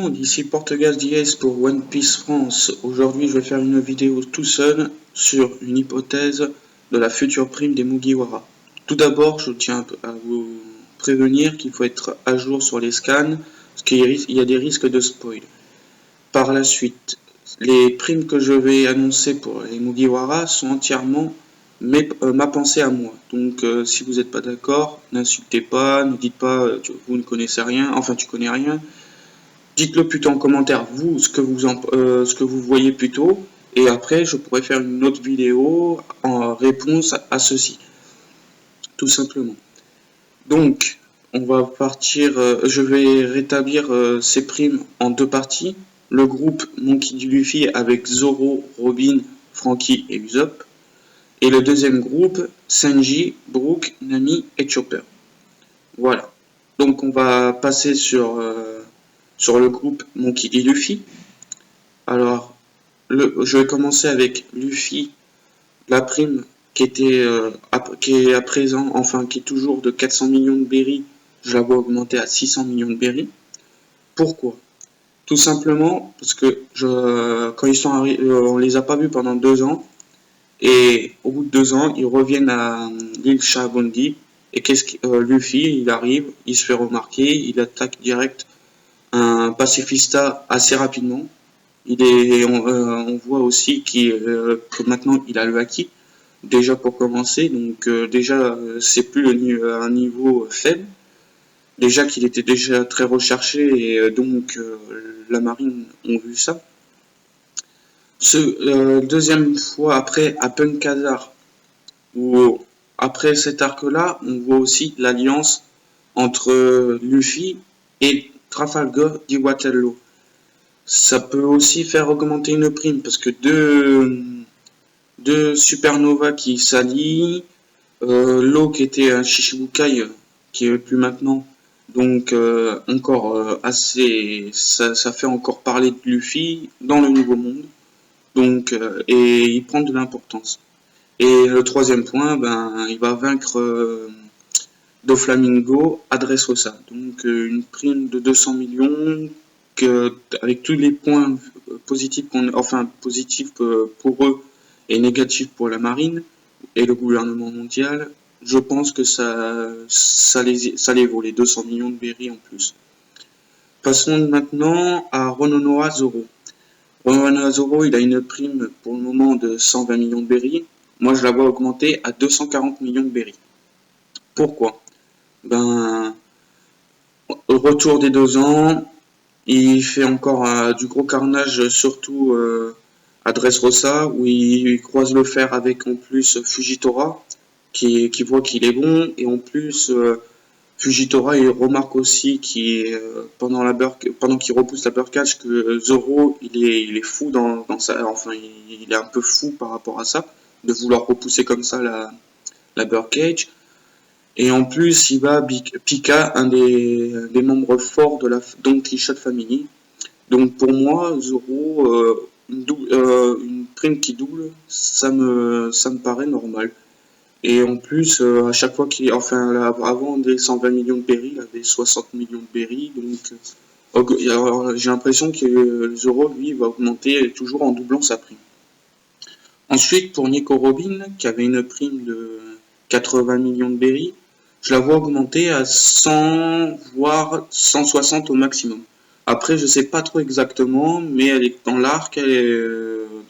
monde, ici Portugal DS pour One Piece France. Aujourd'hui, je vais faire une vidéo tout seul sur une hypothèse de la future prime des Mugiwara. Tout d'abord, je tiens à vous prévenir qu'il faut être à jour sur les scans, parce qu'il y a des risques de spoil. Par la suite, les primes que je vais annoncer pour les Mugiwara sont entièrement ma pensée à moi. Donc si vous n'êtes pas d'accord, n'insultez pas, ne dites pas vous ne connaissez rien, enfin tu connais rien. Dites-le plutôt en commentaire, vous, ce que vous voyez plutôt, et après je pourrais faire une autre vidéo en réponse à ceci, tout simplement. Donc, on va partir, je vais rétablir ces primes en deux parties. Le groupe Monkey D. Luffy avec Zoro, Robin, Franky et Usopp. Et le deuxième groupe, Sanji, Brook, Nami et Chopper. Voilà. Donc on va passer sur le groupe Monkey D. Luffy. Alors, je vais commencer avec Luffy, la prime qui est à présent, enfin qui est toujours de 400 millions de berries, je la vois augmenter à 600 millions de berries. Pourquoi? Tout simplement parce que quand ils sont arrivés, on les a pas vus pendant 2 ans, et au bout de 2 ans, ils reviennent à l'île Shabondi, et Luffy, il arrive, il se fait remarquer, il attaque direct un pacifista assez rapidement. On voit aussi que maintenant il a le haki, déjà pour commencer, donc déjà c'est plus un niveau faible, déjà qu'il était déjà très recherché, et donc la marine ont vu ça. Deuxième fois après à Punkazar, où après cet arc-là, on voit aussi l'alliance entre Luffy et Trafalgar du Waterloo. Ça peut aussi faire augmenter une prime, parce que deux supernovas qui s'allient, l'eau qui était un Shichibukai, qui est plus maintenant, donc encore assez, ça fait encore parler de Luffy dans le Nouveau Monde, donc et il prend de l'importance. Et le troisième point, il va vaincre Doflamingo à Dressrosa, donc une prime de 200 millions, avec tous les points positifs positifs pour eux et négatifs pour la marine et le gouvernement mondial, je pense que ça les vaut, les 200 millions de berries en plus. Passons maintenant à Roronoa Zoro. Roronoa Zoro, il a une prime pour le moment de 120 millions de berries. Moi, je la vois augmenter à 240 millions de berries. Pourquoi? Au retour des 2 ans, il fait encore du gros carnage, surtout à Dressrosa, où il croise le fer avec en plus Fujitora, qui voit qu'il est bon, et en plus Fujitora il remarque aussi pendant qu'il repousse la Birdcage, que Zoro il est fou il est un peu fou par rapport à ça, de vouloir repousser comme ça la Birdcage. Et en plus, il va Pika, un des membres forts de la Don Quichotte Family. Donc pour moi, Zoro, une prime qui double, ça me paraît normal. Et en plus, à chaque fois avant des 120 millions de berries, il avait 60 millions de berries. Donc j'ai l'impression que Zoro, lui, va augmenter toujours en doublant sa prime. Ensuite, pour Nico Robin, qui avait une prime de 80 millions de berries, je la vois augmenter à 100, voire 160 au maximum. Après, je sais pas trop exactement, mais elle est dans l'arc, elle est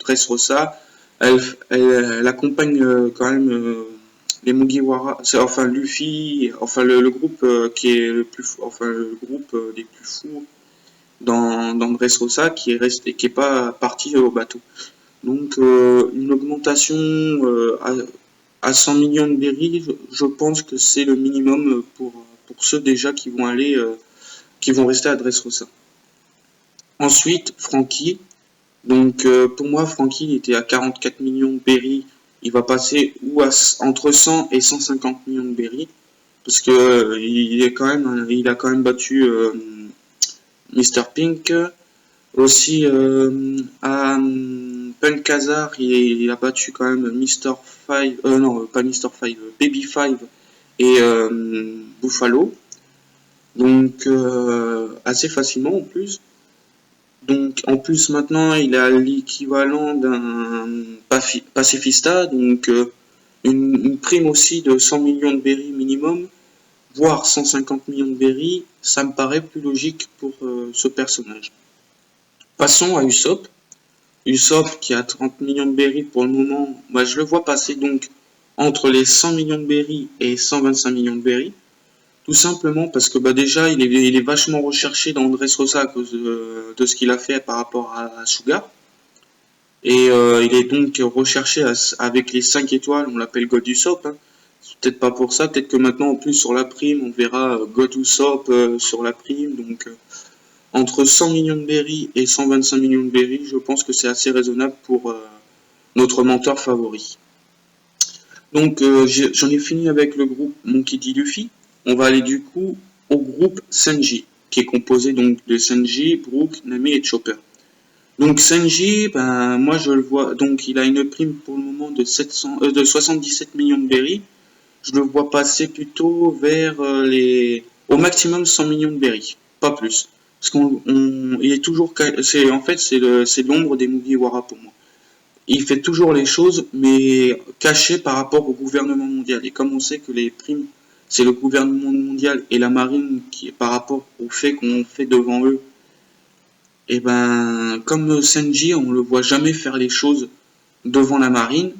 Dressrosa, elle accompagne quand même les Mugiwara, enfin Luffy, enfin le groupe qui est le plus fou, enfin le groupe des plus fous dans Dressrosa, qui est pas parti au bateau. Donc une augmentation à 100 millions de berries, je pense que c'est le minimum pour ceux déjà qui vont rester à Dressrosa. Ensuite, Franky. Donc pour moi, Franky était à 44 millions de berries. Il va passer entre 100 et 150 millions de berries, parce que il a quand même battu Mr. Pink. Aussi à Punkazar, il a battu quand même Mr. 5, non pas Mr. 5, Baby 5 et Buffalo. Donc assez facilement en plus. Donc en plus maintenant il a l'équivalent d'un pacifista, donc une prime aussi de 100 millions de berries minimum, voire 150 millions de berries, ça me paraît plus logique pour ce personnage. Passons à Usopp. Usopp qui a 30 millions de berries pour le moment, bah, je le vois passer donc entre les 100 millions de berries et 125 millions de berries. Tout simplement parce que bah, déjà il est vachement recherché dans Dressrosa à cause de ce qu'il a fait par rapport à Sugar. Et il est donc recherché avec les 5 étoiles, on l'appelle God Usopp. Hein. C'est peut-être pas pour ça, peut-être que maintenant en plus sur la prime on verra God Usopp sur la prime. Donc entre 100 millions de berries et 125 millions de berries, je pense que c'est assez raisonnable pour notre mentor favori. Donc j'en ai fini avec le groupe Monkey D. Luffy. On va aller du coup au groupe Sanji, qui est composé donc de Sanji, Brook, Nami et Chopper. Donc Sanji, ben moi je le vois, donc il a une prime pour le moment de 77 millions de berries. Je le vois passer plutôt vers au maximum 100 millions de berries, pas plus. Parce il est toujours, en fait c'est l'ombre des Mugiwara pour moi. Il fait toujours les choses, mais caché par rapport au gouvernement mondial. Et comme on sait que les primes, c'est le gouvernement mondial et la marine qui, par rapport au fait qu'on fait devant eux, et ben, comme Sanji, on le voit jamais faire les choses devant la marine.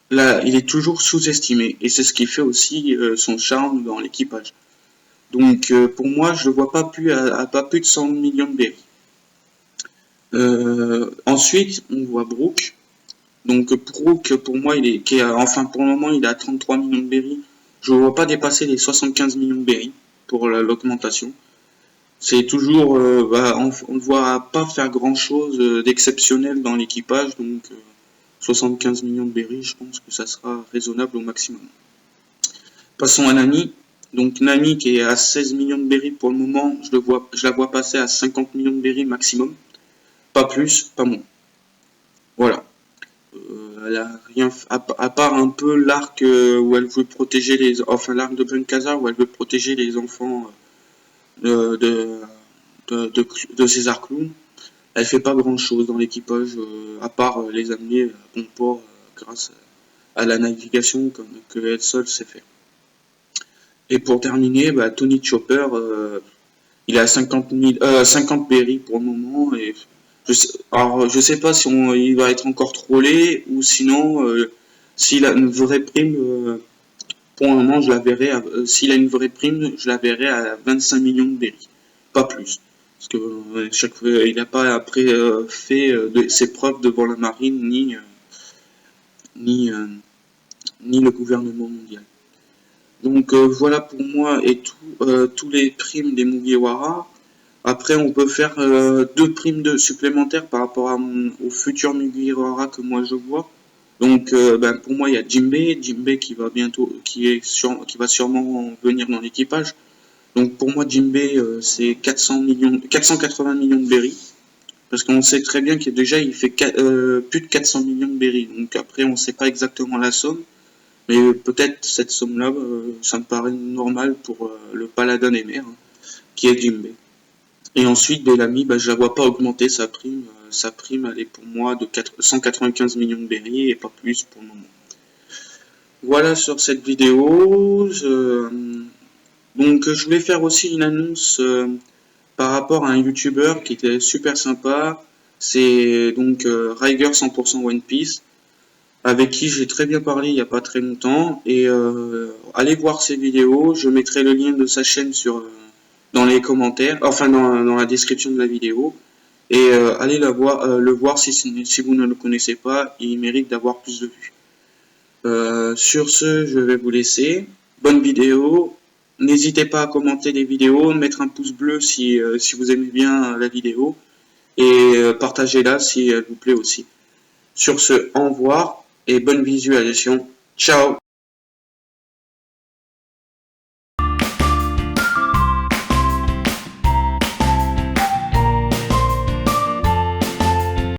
Là, il est toujours sous-estimé, et c'est ce qui fait aussi son charme dans l'équipage. Donc, pour moi, je le vois pas plus à pas plus de 100 millions de berries. Ensuite, on voit Brook. Donc Brook, pour moi, enfin pour le moment, il est à 33 millions de berries. Je ne le vois pas dépasser les 75 millions de berries pour l'augmentation. C'est toujours, on ne voit pas faire grand chose d'exceptionnel dans l'équipage, donc 75 millions de berries, je pense que ça sera raisonnable au maximum. Passons à Nami. Donc Nami qui est à 16 millions de berries pour le moment, je la vois passer à 50 millions de berries maximum. Pas plus, pas moins. Voilà. Elle a rien, à part un peu l'arc où elle veut protéger l'arc de Benkazar où elle veut protéger les enfants de César Clown. Elle fait pas grand chose dans l'équipage à part les amener à bon port grâce à la navigation que elle seule sait faire. Et pour terminer, bah, Tony Chopper, il est à 50 berries pour le moment et je sais pas si il va être encore trollé ou sinon s'il a une vraie prime. Pour le moment, je la verrai. S'il a une vraie prime, je la verrai à 25 millions de berries, pas plus. Parce que chaque fois, il n'a pas après fait ses preuves devant la marine ni le gouvernement mondial. Donc voilà pour moi et tous les primes des Mugiwara. Après, on peut faire deux primes supplémentaires par rapport au futur Mugiwara que moi je vois. Donc, pour moi, il y a Jinbei qui va va sûrement venir dans l'équipage. Donc, pour moi, Jinbei, c'est 480 millions de berries. Parce qu'on sait très bien qu'il déjà, il fait plus de 400 millions de berries. Donc, après, on ne sait pas exactement la somme. Mais peut-être cette somme-là, ça me paraît normal pour le paladin des mers, hein, qui est Jinbei. Et ensuite, Bellamy, je la vois pas augmenter sa prime. Sa prime, elle est pour moi de 195 millions de berries et pas plus pour le moment. Voilà sur cette vidéo. Donc, je voulais faire aussi une annonce par rapport à un YouTuber qui était super sympa. C'est donc Riger 100% One Piece, avec qui j'ai très bien parlé il n'y a pas très longtemps. Et allez voir ses vidéos. Je mettrai le lien de sa chaîne dans les commentaires, enfin dans la description de la vidéo. Et allez le voir si vous ne le connaissez pas, il mérite d'avoir plus de vues. Sur ce, je vais vous laisser. Bonne vidéo. N'hésitez pas à commenter les vidéos, mettre un pouce bleu si vous aimez bien la vidéo. Et partagez-la si elle vous plaît aussi. Sur ce, au revoir et bonne visualisation. Ciao!